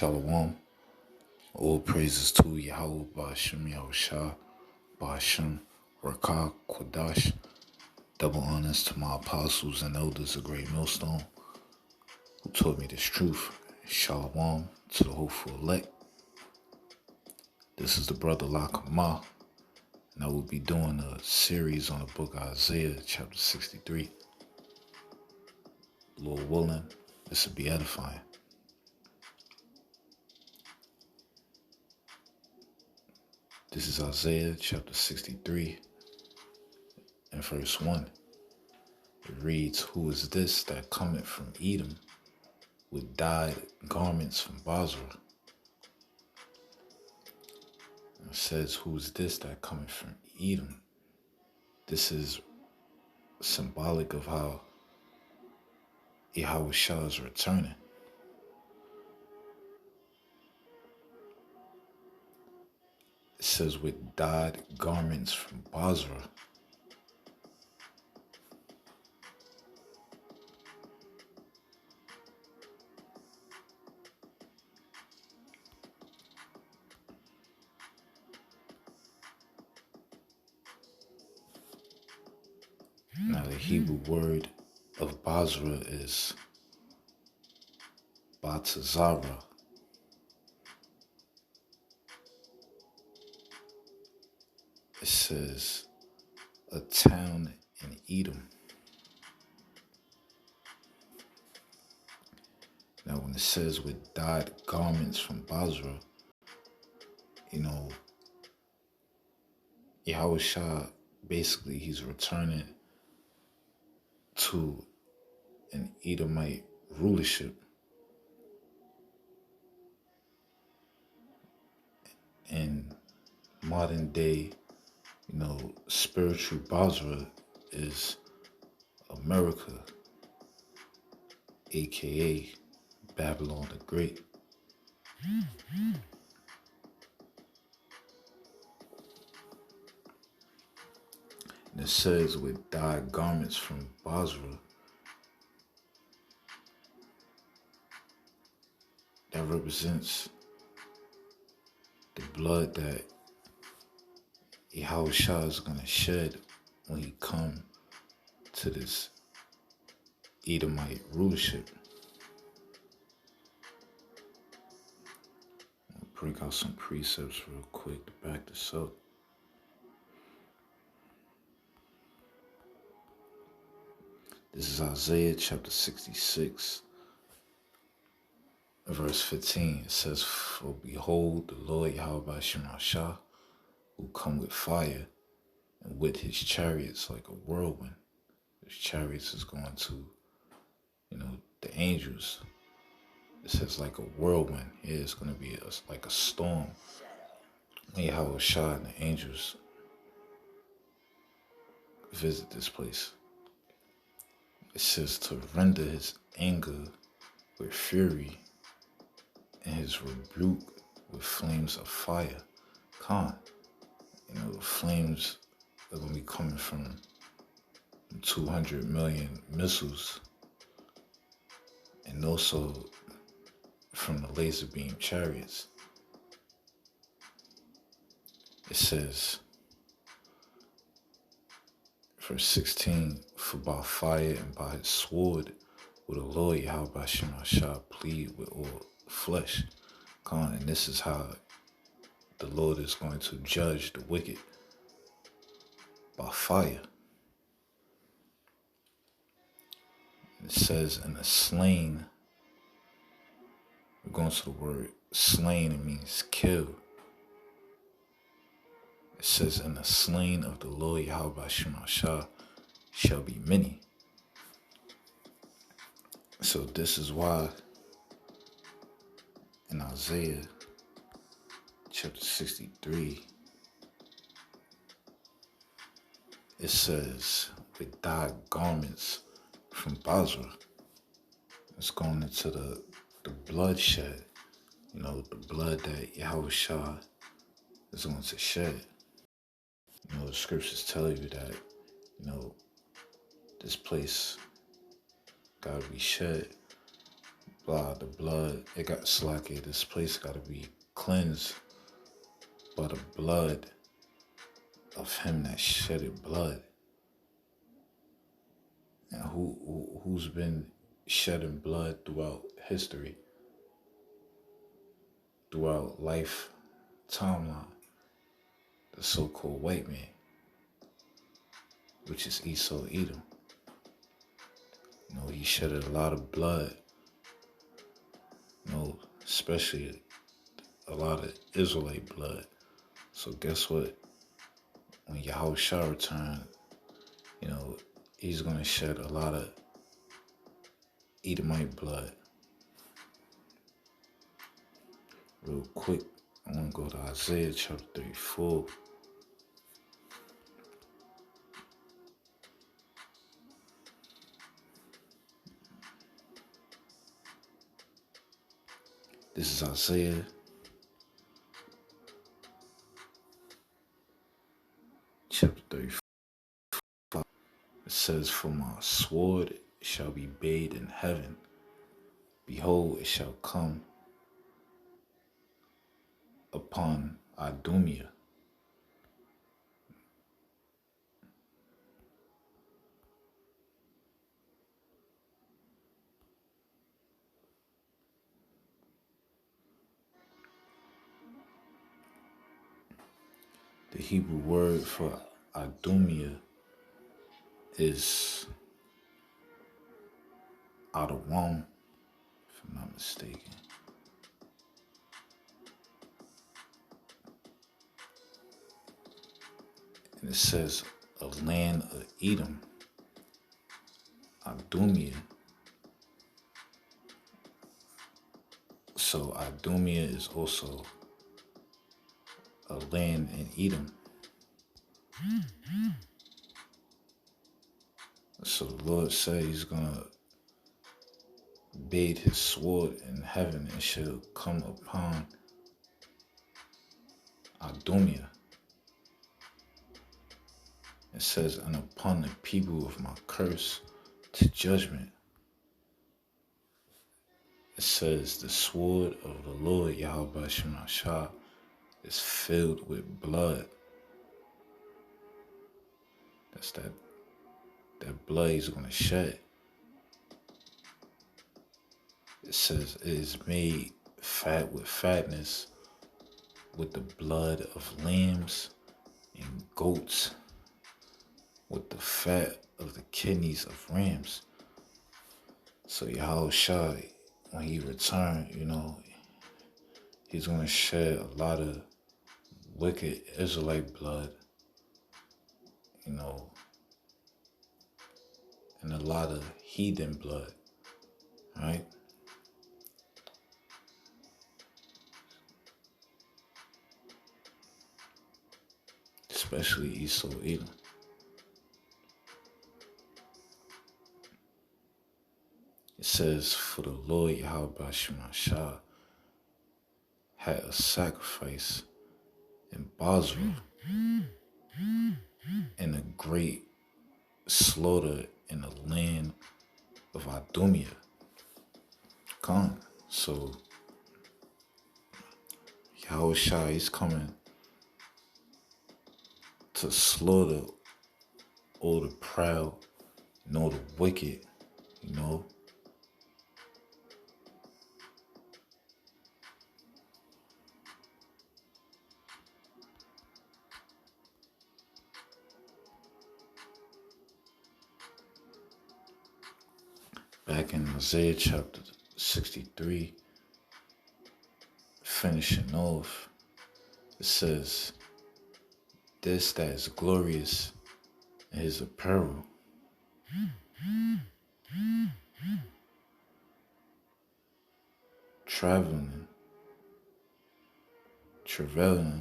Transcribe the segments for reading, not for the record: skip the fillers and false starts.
Shalom. All praises to YAHAWAH, BAHASHAM, YAHAWASHI, BAHASHAM, RAWCHAA, QADASH. Double honors to my apostles and elders of Great Millstone who taught me this truth. Shalom to the hopeful elect. This is the brother YAHAWAH, and I will be doing a series on the book of Isaiah, chapter 63. Lord willing, this will be edifying. This is Isaiah chapter 63 and verse 1. It reads, "Who is this that cometh from Edom with dyed garments from Basra?" It says, "Who is this that cometh from Edom?" This is symbolic of how YAHAWASHI is returning. It says, with dyed garments from Basra. Now the Hebrew word of Basra is Batazara. It says a town in Edom. Now when it says with dyed garments from Basra, YAHAWASHI, basically he's returning to an Edomite rulership. In modern day, spiritual Basra is America, aka Babylon the Great. And it says with dyed garments from Basra. That represents the blood that YAHAWASHI is going to shed when he come to this Edomite rulership. I'll bring out some precepts real quick to back this up. This is Isaiah chapter 66, verse 15. It says, "For behold, the Lord YAHAWASHI will come with fire, and with his chariots like a whirlwind." His chariots is going to, the angels. It says like a whirlwind. Yeah, it's going to be like a storm. YAHAWASHI and the angels visit this place. It says to render his anger with fury and his rebuke with flames of fire. The flames are going to be coming from 200 million missiles and also from the laser beam chariots. It says, verse 16, "For by fire and by his sword will the Lord YAHAWASHI plead with all flesh." And this is how the Lord is going to judge the wicked, by fire. It says, "And the slain," we're going to the word slain, it means kill. It says, "And the slain of the Lord YAHAWASHI shall be many." So this is why in Isaiah chapter 63, it says, with dyed garments from Basra. It's going into the bloodshed, the blood that YAHAWASHI is going to shed. The scriptures tell you that, this place got to be shed blah, the blood, it got slacky. This place got to be cleansed by the blood of him that shedded blood. And who's been shedding blood throughout history, throughout life timeline? The so-called white man, which is Esau Edom. You know, he shedded a lot of blood. You know, especially a lot of Israelite blood. So guess what? When Yahawashi returns, you know, he's gonna shed a lot of Edomite blood. Real quick, I want to go to Isaiah chapter 34. This is Isaiah chapter 35. It says, "For my sword shall be bathed in heaven. Behold, it shall come upon Idumea. The Hebrew word for Idumea is YAHAWAH, if I'm not mistaken. And it says a land of Edom, Idumea. So Idumea is also a land in Edom. So the Lord said he's gonna bathe his sword in heaven and shall come upon Idumea. It says, and upon the people of my curse to judgment. It says, the sword of the Lord Yahawashi is filled with blood. That's that blood he's going to shed. It says, it is made fat with fatness, with the blood of lambs and goats, with the fat of the kidneys of rams. So Yahawashi, when he returned, you know, he's going to shed a lot of wicked Israelite blood, you know, and a lot of heathen blood, right? Especially Esau Edom. It says, for the Lord Yahawashi had a sacrifice in Basra and a great slaughter in the land of Idumea. So Yahawashi is coming to slaughter all the proud and all the wicked, you know. Back in Isaiah chapter 63, finishing off, it says, this that is glorious in his apparel, travailing,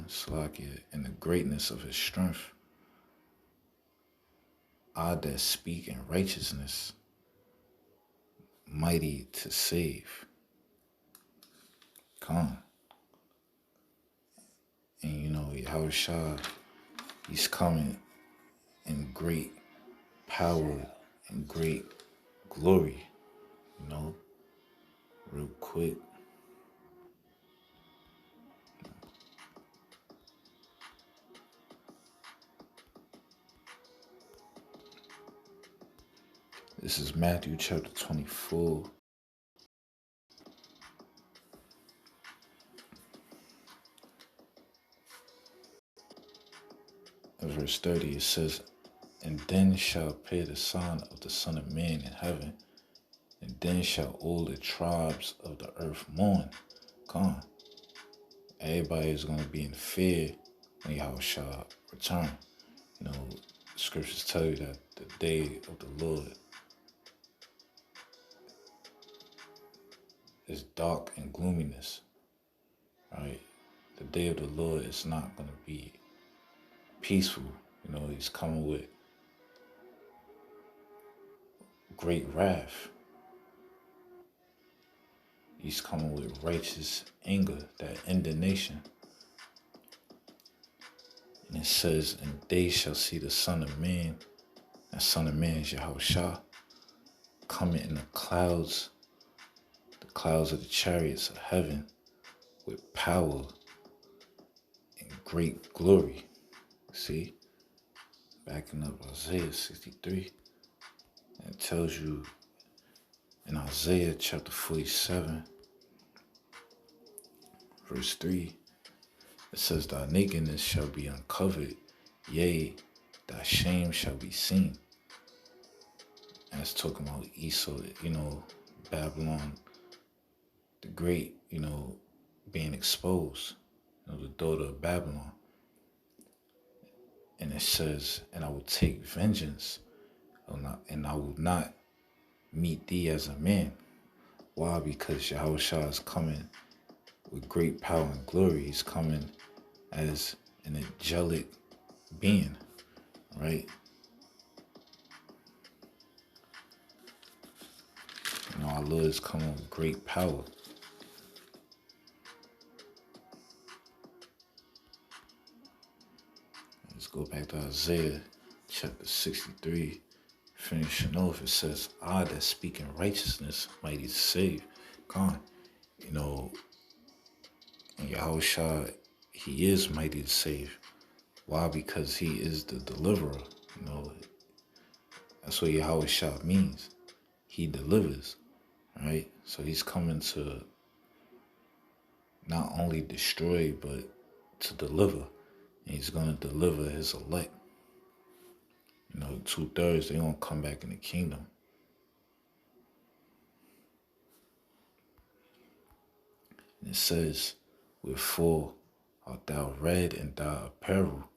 Slakia, in the greatness of his strength. I that speak in righteousness, mighty to save. And you know, Yahawashi, he's coming in great power and great glory, you know, real quick. This is Matthew chapter 24. In verse 30, it says, "And then shall appear the sign of the Son of Man in heaven, and then shall all the tribes of the earth mourn." Come on. Everybody is going to be in fear when Yahawashi return. You know, scriptures tell you that the day of the Lord is dark and gloominess, right? The day of the Lord is not going to be peaceful. You know, he's coming with great wrath. He's coming with righteous anger, that indignation. And it says, "And they shall see the Son of Man," and Son of Man is Yahawashi, "coming in the clouds of the chariots of heaven with power and great glory." See? Backing up Isaiah 63. And it tells you in Isaiah chapter 47, verse 3, it says, "Thy nakedness shall be uncovered, yea, thy shame shall be seen." And it's talking about Esau, you know, Babylon the Great, you know, being exposed, you know, the daughter of Babylon. And it says, "And I will take vengeance, and I will not meet thee as a man." Why? Because Yahawashi is coming with great power and glory. He's coming as an angelic being, right? You know, our Lord is coming with great power. Let's go back to Isaiah chapter 63. Finishing off, it says, "I that speak in righteousness mighty to save." God, you know, and Yahawashi, he is mighty to save. Why? Because he is the deliverer. You know, that's what Yahawashi means. He delivers, right? So he's coming to not only destroy, but to deliver. And he's going to deliver his elect. You know, 2/3, they're going to come back in the kingdom. And it says, "Wherefore art thou red in thy apparel,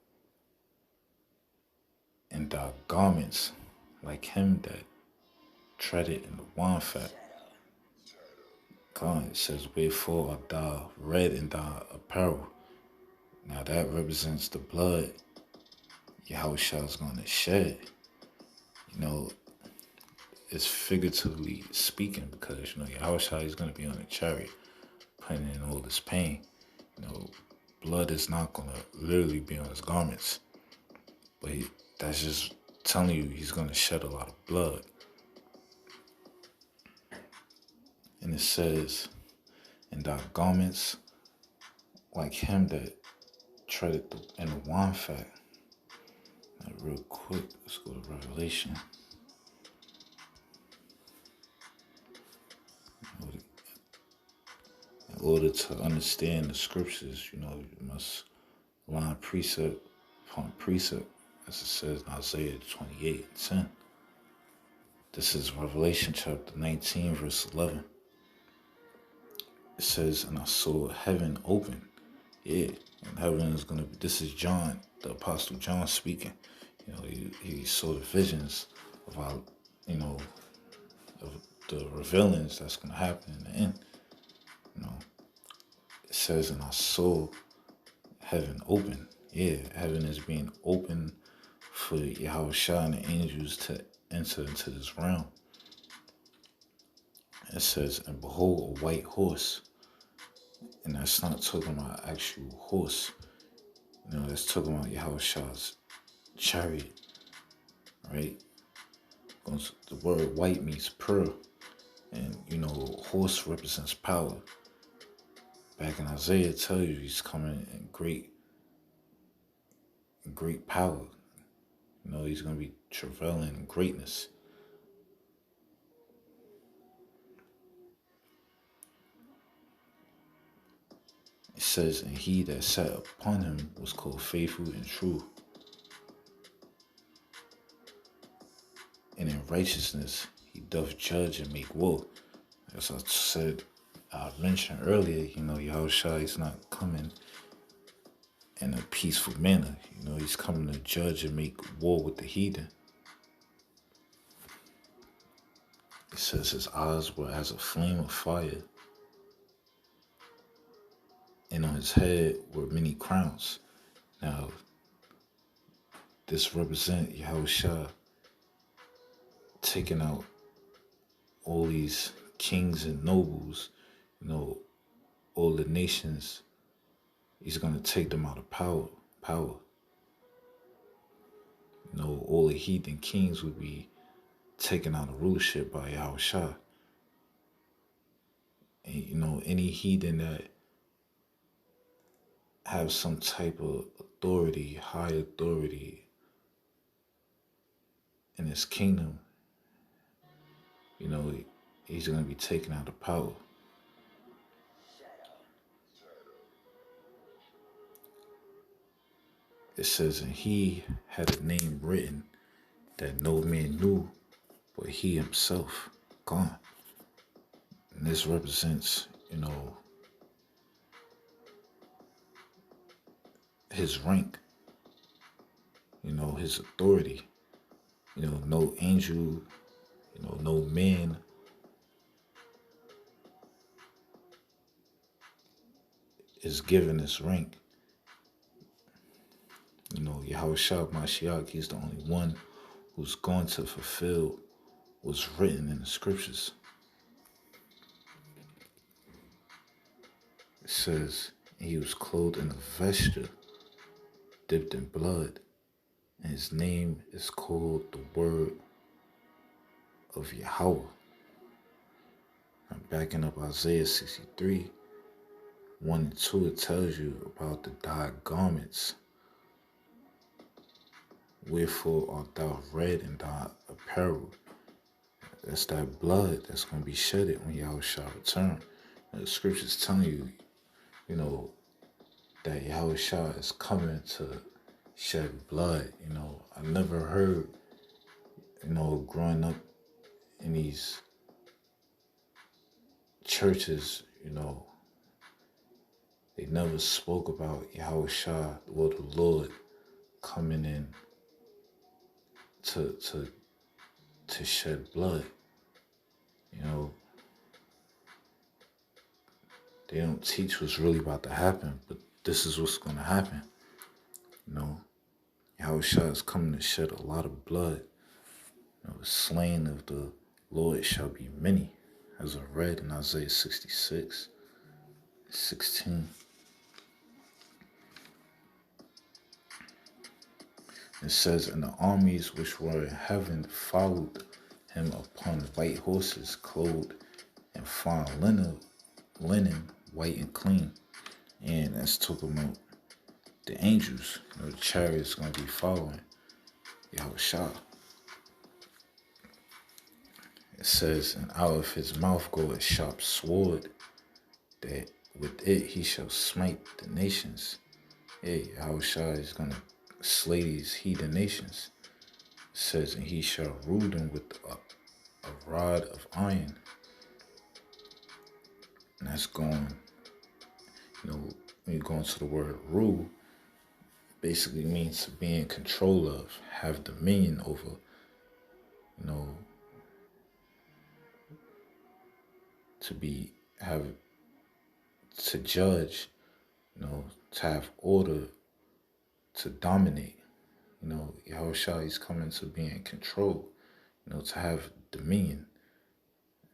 and thy garments like him that treaded in the wine fat." God, it says, "Wherefore art thou red in thy apparel." Now that represents the blood Yahawashi is going to shed. You know, it's figuratively speaking, because, you know, Yahawashi is going to be on a chariot, putting in all this pain. You know, blood is not going to literally be on his garments. But that's just telling you he's going to shed a lot of blood. And it says, "And thy garments like him that treaded in the wine fat." Now, real quick, let's go to Revelation. In order to understand the scriptures, you know, you must line precept upon precept, as it says in Isaiah 28:10. This is Revelation chapter 19, verse 11. It says, "And I saw heaven open." Yeah, and heaven is going to be, this is John, the Apostle John speaking. You know, he saw the visions of our, you know, of the revealings that's going to happen in the end. You know, it says, "And I saw heaven open." Yeah, heaven is being open for Yahawashi and the angels to enter into this realm. It says, "And behold, a white horse." And that's not talking about actual horse. You know, that's talking about Yahawashi's chariot, right? The word white means pearl. And, horse represents power. Back in Isaiah, it tells you he's coming in great power. He's going to be travailing in greatness. It says, and he that sat upon him was called faithful and true. And in righteousness he doth judge and make war. As I mentioned earlier, Yahushua is not coming in a peaceful manner. He's coming to judge and make war with the heathen. It says his eyes were as a flame of fire, and on his head were many crowns. Now, this represents Yahushua taking out all these kings and nobles, all the nations. He's going to take them out of power. All the heathen kings would be taken out of rulership by Yahushua. And, any heathen that have some type of authority, high authority in his kingdom, he's going to be taken out of power. It says, and he had a name written that no man knew but he himself, God. And this represents, his rank, his authority. No angel, no man is given this rank. Yahushua Mashiach, he's the only one who's going to fulfill what's written in the scriptures. It says, he was clothed in a vesture dipped in blood, and his name is called the Word of YAHAWAH. I'm backing up Isaiah 63, 1 and 2, it tells you about the dyed garments. Wherefore art thou red in thy apparel? That's that blood that's going to be shedded when Yahweh shall return. And the scriptures telling you, that Yahweh Shah is coming to shed blood. I never heard, growing up in these churches, they never spoke about Yahweh Shah or the Lord coming in to shed blood. They don't teach what's really about to happen, but this is what's going to happen. Yahweh Shah is coming to shed a lot of blood. The slain of the Lord shall be many, as I read in Isaiah 66, 16. It says, and the armies which were in heaven followed him upon white horses, clothed in fine linen, white and clean. And that's talking about the angels. The chariots going to be following Yahweh Shah. It says, and out of his mouth go a sharp sword, that with it he shall smite the nations. Yahweh Shah is going to slay these heathen nations. It says, and he shall rule them with a rod of iron. And that's going, when you go into the word rule, basically means to be in control of, have dominion over, to judge, to have order, to dominate. Yahweh Shah is coming to be in control, to have dominion.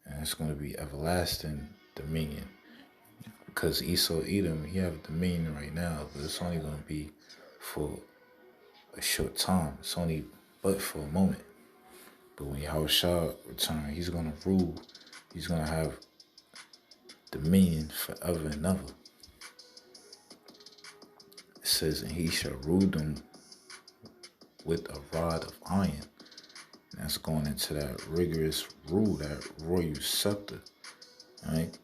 And it's going to be everlasting dominion. Because Esau Edom, he have dominion right now, but it's only going to be for a short time. It's only but for a moment. But when Yahweh Shah returns, he's going to rule He's going to have dominion forever and ever. It says, and he shall rule them with a rod of iron. And that's going into that rigorous rule, that royal scepter, right?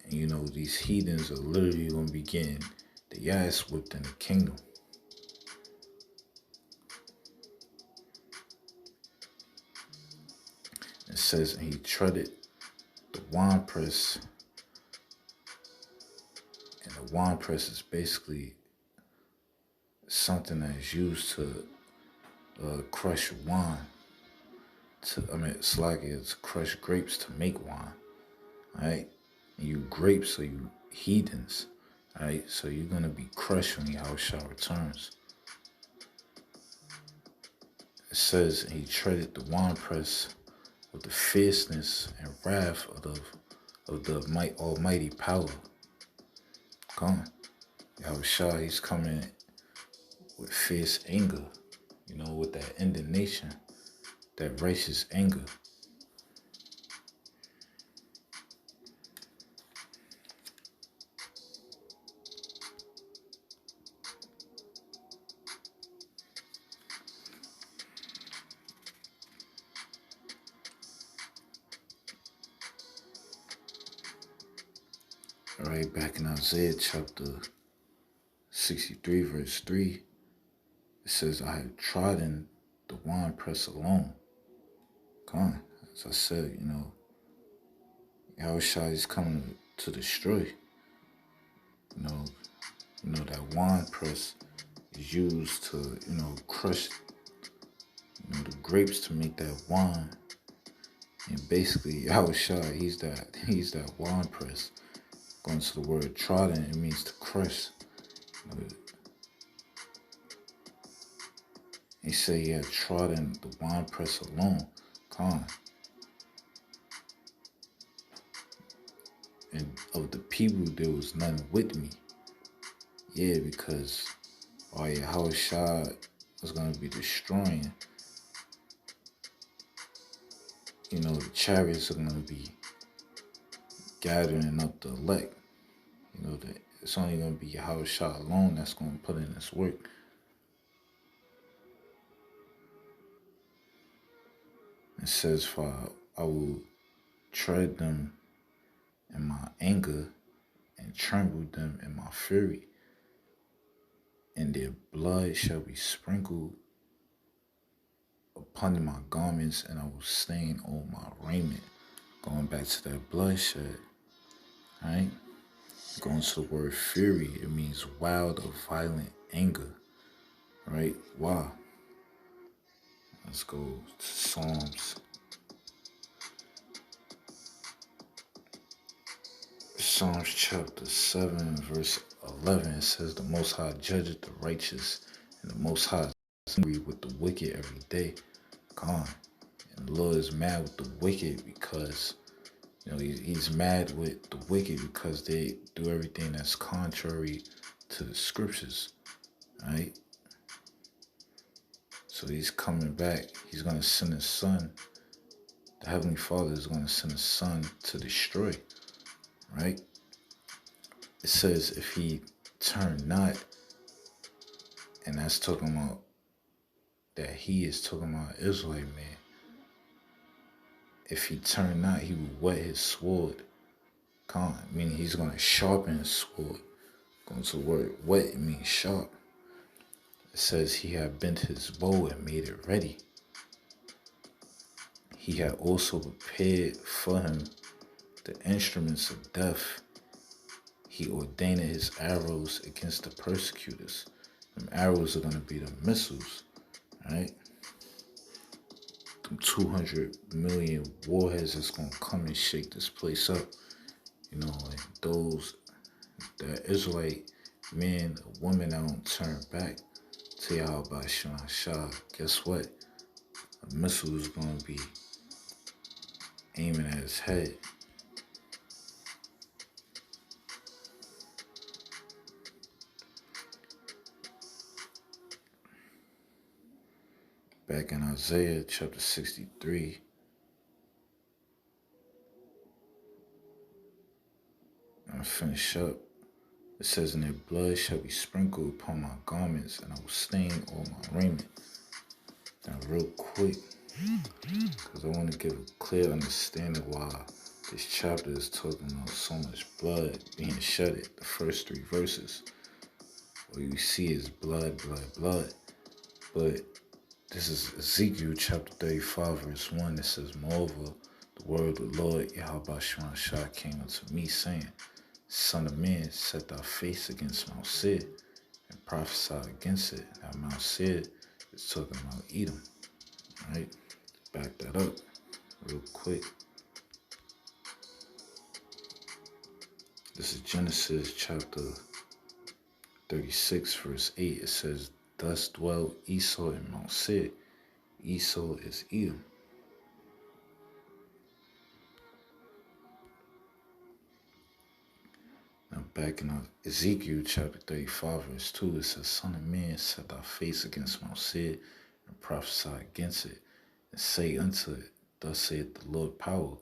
And you know, these heathens are literally going to be getting the ass whipped in the kingdom. It says, and he treaded the winepress. And the winepress is basically something that is used to crush wine. It's like it's crush grapes to make wine, right? And you grapes, so you heathens, right? So you're going to be crushed when Yahawashi returns. It says, and he treaded the winepress with the fierceness and wrath of the almighty power. Come, Yahawashi, he's coming with fierce anger, you know, with that indignation, that righteous anger. All right, back in Isaiah chapter 63, verse 3, it says, I have trodden the winepress alone. Come on, as I said, you know, Yahawashi is coming to destroy. You know that winepress is used to, you know, crush, you know, the grapes to make that wine. And basically, Yahawashi, he's that winepress. Going to the word trodden, it means to crush. You know, he said he had trodden the winepress alone. Come. And of the people, there was none with me. Yeah, because Yahawashi was going to be destroying. You know, the chariots are going to be gathering up the elect. You know, it's only going to be Yahawashi alone that's going to put in this work. It says, for I will tread them in my anger and tremble them in my fury, and their blood shall be sprinkled upon my garments, and I will stain all my raiment. Going back to that bloodshed, right? Going to the word fury, it means wild or violent anger, right? Wow. Let's go to Psalms. Psalms chapter 7, verse 11, it says, the Most High judgeth the righteous, and the Most High is angry with the wicked every day. Gone. And the Lord is mad with the wicked because, you know, he's mad with the wicked because they do everything that's contrary to the scriptures, right? So he's coming back. He's going to send his son. The Heavenly Father is going to send his son to destroy, right? It says if he turn not, and that's talking about that he is talking about Israel, man. If he turn not, he will whet his sword. Meaning he's going to sharpen his sword. Going to the word wet, it means sharp. It says he had bent his bow and made it ready. He had also prepared for him the instruments of death. He ordained his arrows against the persecutors. Them arrows are going to be the missiles, right? Them 200 million warheads that's going to come and shake this place up. You know, and those, the Israelite men or women that don't turn back to Yahawashi, guess what? A missile is going to be aiming at his head. Back in Isaiah chapter 63, I'm gonna finish up. It says, "And their blood shall be sprinkled upon my garments, and I will stain all my raiment." Now, real quick, because I want to give a clear understanding why this chapter is talking about so much blood being shedded. The first 3 verses, what you see is blood, blood, blood. But this is Ezekiel chapter 35, verse 1. It says, "Moreover, the word of the Lord YAHAWASHI came unto me, saying, Son of man, set thy face against Mount Seir, and prophesy against it." Now, Mount Seir is talking about Edom, right? Back that up real quick. This is Genesis chapter 36, verse 8. It says, "Thus dwelt Esau in Mount Seir." Esau is Edom. Now back in Ezekiel chapter 35, verse 2, it says, "Son of man, set thy face against Mount Seir, and prophesy against it, and say unto it, Thus saith the Lord power,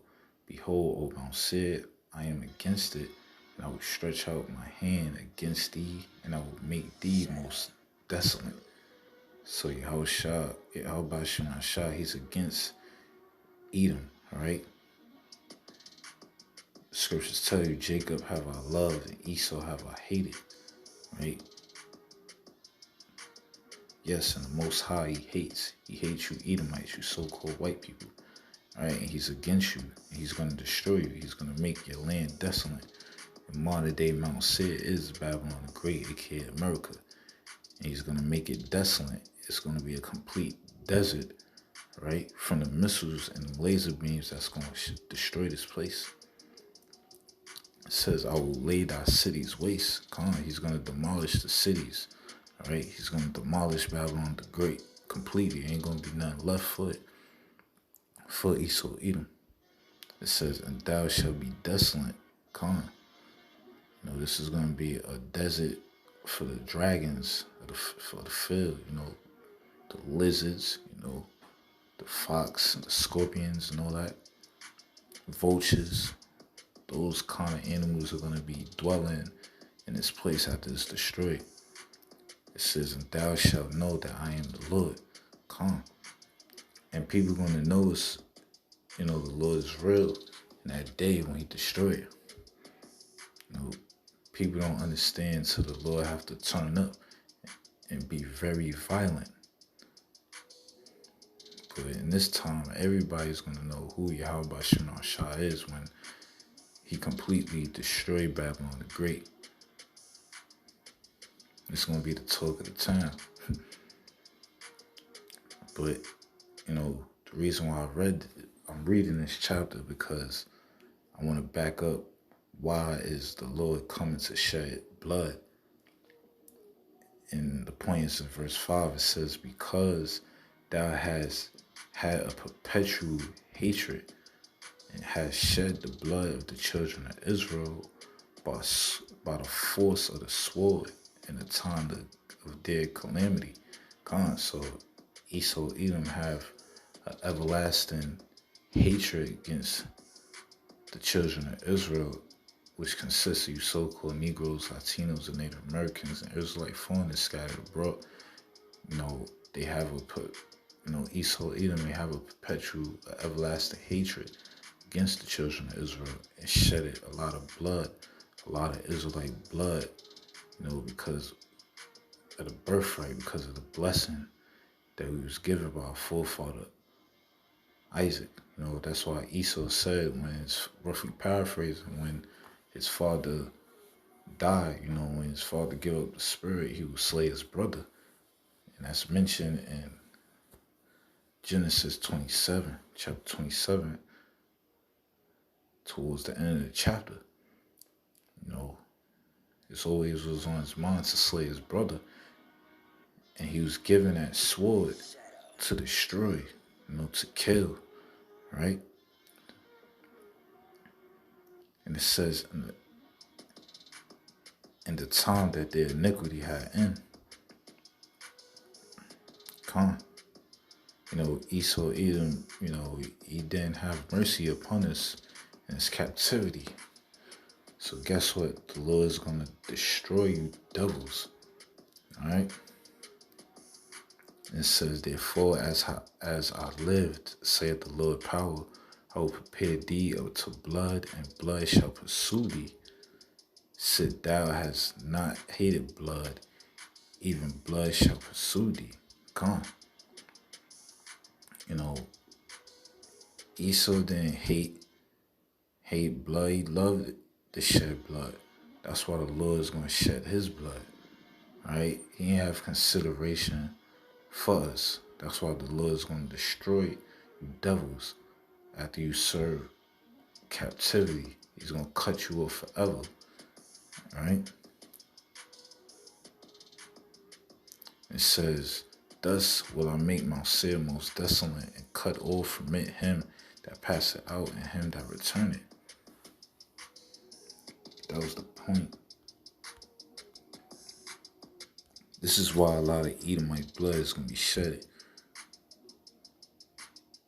Behold, O Mount Seir, I am against it, and I will stretch out my hand against thee, and I will make thee most desolate." So YAHAWASHI, he's against Edom, all right? Scriptures tell you, Jacob have I loved, and Esau have I hated, right? Yes, and the Most High he hates. He hates you Edomites, you so-called white people, all right? And he's against you, and he's going to destroy you. He's going to make your land desolate. And modern day Mount Seir is Babylon the Great, aka America. And he's going to make it desolate. It's going to be a complete desert, right? From the missiles and the laser beams that's going to destroy this place. It says, "I will lay thy cities waste." He's going to demolish the cities, all right? He's going to demolish Babylon the Great completely. Ain't going to be nothing left for it, for Esau, Edom. It says, "And thou shalt be desolate." You know, this is going to be a desert for the dragons, for the field, you know, the lizards, you know, the fox, and the scorpions, and all that, vultures. Those kind of animals are going to be dwelling in this place after it's destroyed. It says, "And thou shalt know that I am the Lord." And people are going to know it's, you know, the Lord is real in that day when he destroyed it. You know, people don't understand, so the Lord have to turn up and be very violent. But in this time, everybody's going to know who YAHAWASHI is when he completely destroyed Babylon the Great. It's going to be the talk of the town. But, you know, the reason why I'm reading this chapter because I want to back up why is the Lord coming to shed blood. And the point is in verse 5, it says, "Because thou hast had a perpetual hatred and hast shed the blood of the children of Israel by the force of the sword in the time of their calamity." So Esau, Edom have an everlasting hatred against the children of Israel, which consists of you so-called Negroes, Latinos, and Native Americans, and Israelite foreigners scattered abroad. You know, they have Esau, Edom, they have a perpetual, everlasting hatred against the children of Israel and shedded a lot of blood, a lot of Israelite blood, you know, because of the birthright, because of the blessing that we was given by our forefather Isaac. You know, that's why Esau said, when it's roughly paraphrasing, when his father died, you know, when his father gave up the spirit, he would slay his brother. And that's mentioned in Genesis 27, chapter 27, towards the end of the chapter. You know, it always was on his mind to slay his brother. And he was given that sword to destroy, you know, to kill, right? And it says, in the time that their iniquity had end. Esau, Edom, he didn't have mercy upon us in his captivity. So guess what? The Lord is going to destroy you devils. All right? It says, therefore, as I lived, saith the Lord power, I will prepare thee unto blood, and blood shall pursue thee. Sit thou hast not hated blood, even blood shall pursue thee. Come on. Esau didn't hate blood. He loved to shed blood. That's why the Lord is going to shed his blood. Right? He didn't have consideration for us. That's why the Lord is going to destroy you devils after you serve captivity. He's going to cut you off forever. Right? It says, thus will I make Mount Seir most desolate, and cut off from it him that passeth out, and him that returneth. That was the point. This is why a lot of Edomite blood is going to be shedded.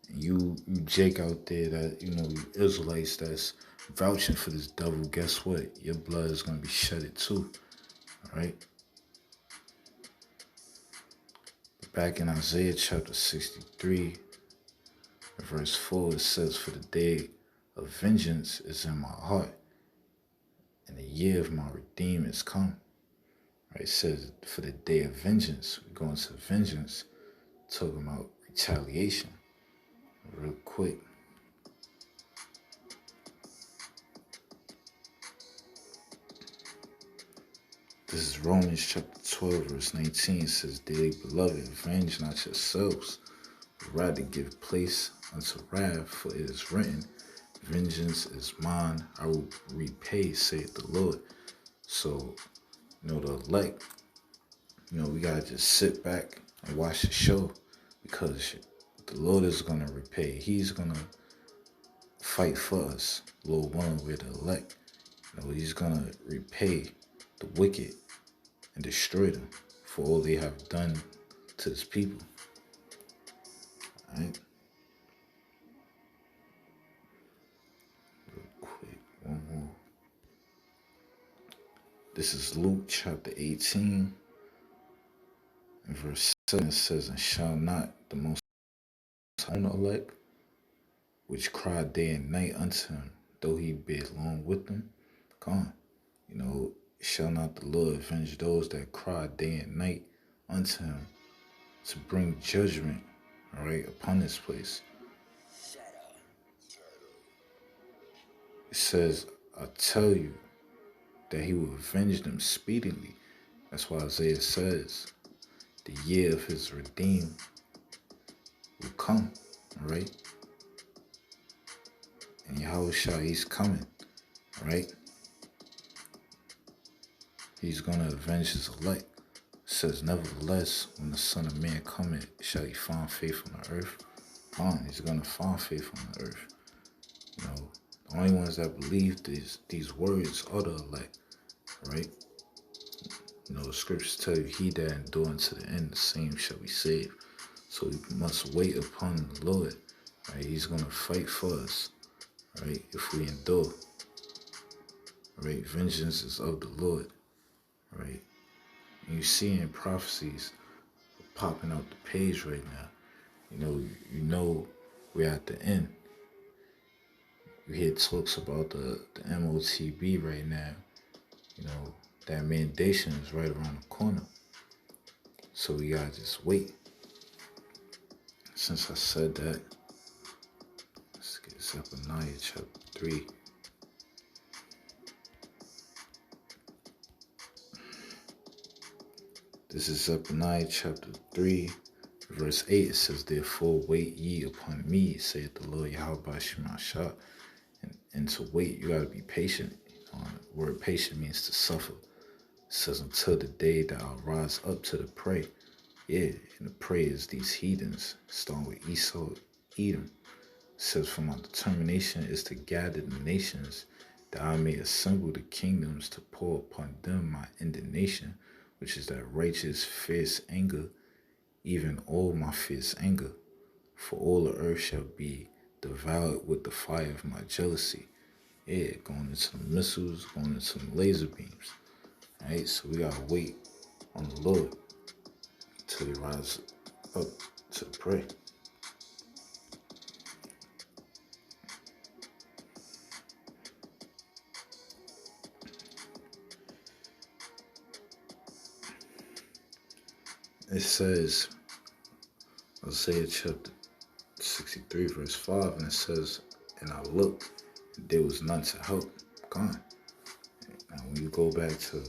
And you Jake out there that, you Israelites that's vouching for this devil, guess what? Your blood is going to be shedded too. All right? Back in Isaiah chapter 63, verse 4, it says, for the day of vengeance is in my heart, and the year of my redeem is come. Right? It says, for the day of vengeance, we go into vengeance, talking about retaliation. Real quick. This is Romans chapter 12, verse 19. It says, dearly beloved, avenge not yourselves, but rather give place unto wrath, for it is written, vengeance is mine, I will repay, saith the Lord. So, the elect, we gotta just sit back and watch the show, because the Lord is gonna repay. He's gonna fight for us. Lord willing, we're the elect. He's gonna repay the wicked and destroy them for all they have done to his people. All right? Real quick, one more. This is Luke chapter 18, and verse 7 says, and shall not the Most High elect, which cry day and night unto him, though he be alone with them? Come on. Shall not the Lord avenge those that cry day and night unto him, to bring judgment, all right, upon this place? It says, I tell you that he will avenge them speedily. That's why Isaiah says the year of his redeem will come, all right? And YAHAWASHI, he's coming, all right? He's going to avenge his elect. It says, nevertheless, when the Son of Man cometh, shall he find faith on the earth? He's going to find faith on the earth. The only ones that believe these words are the elect, right? The scriptures tell you, he that endure unto the end, the same shall be saved. So we must wait upon the Lord, right? He's going to fight for us, right? If we endure, right? Vengeance is of the Lord, right? And you see in prophecies popping out the page right now. You know we're at the end. We hear talks about the MOTB right now. That mandation is right around the corner. So we gotta just wait. Since I said that, let's get Zephaniah chapter 3. This is Zephaniah chapter 3, verse 8. It says, therefore wait ye upon me, saith the Lord YAHAWASHI. And to wait, you gotta be patient. The word patient means to suffer. It says, until the day that I'll rise up to the prey. Yeah, and the prey is these heathens, starting with Esau, Edom. It says, for my determination is to gather the nations, that I may assemble the kingdoms, to pour upon them my indignation, which is that righteous, fierce anger, even all my fierce anger. For all the earth shall be devoured with the fire of my jealousy. Yeah, going into the missiles, going into the laser beams. Right? So we gotta wait on the Lord till he rises up to pray. It says, Isaiah chapter 63, verse 5, and it says, and I looked, and there was none to help. Gone. Now, when you go back to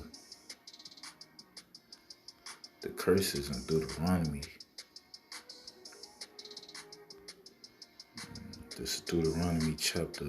the curses in Deuteronomy, this is Deuteronomy chapter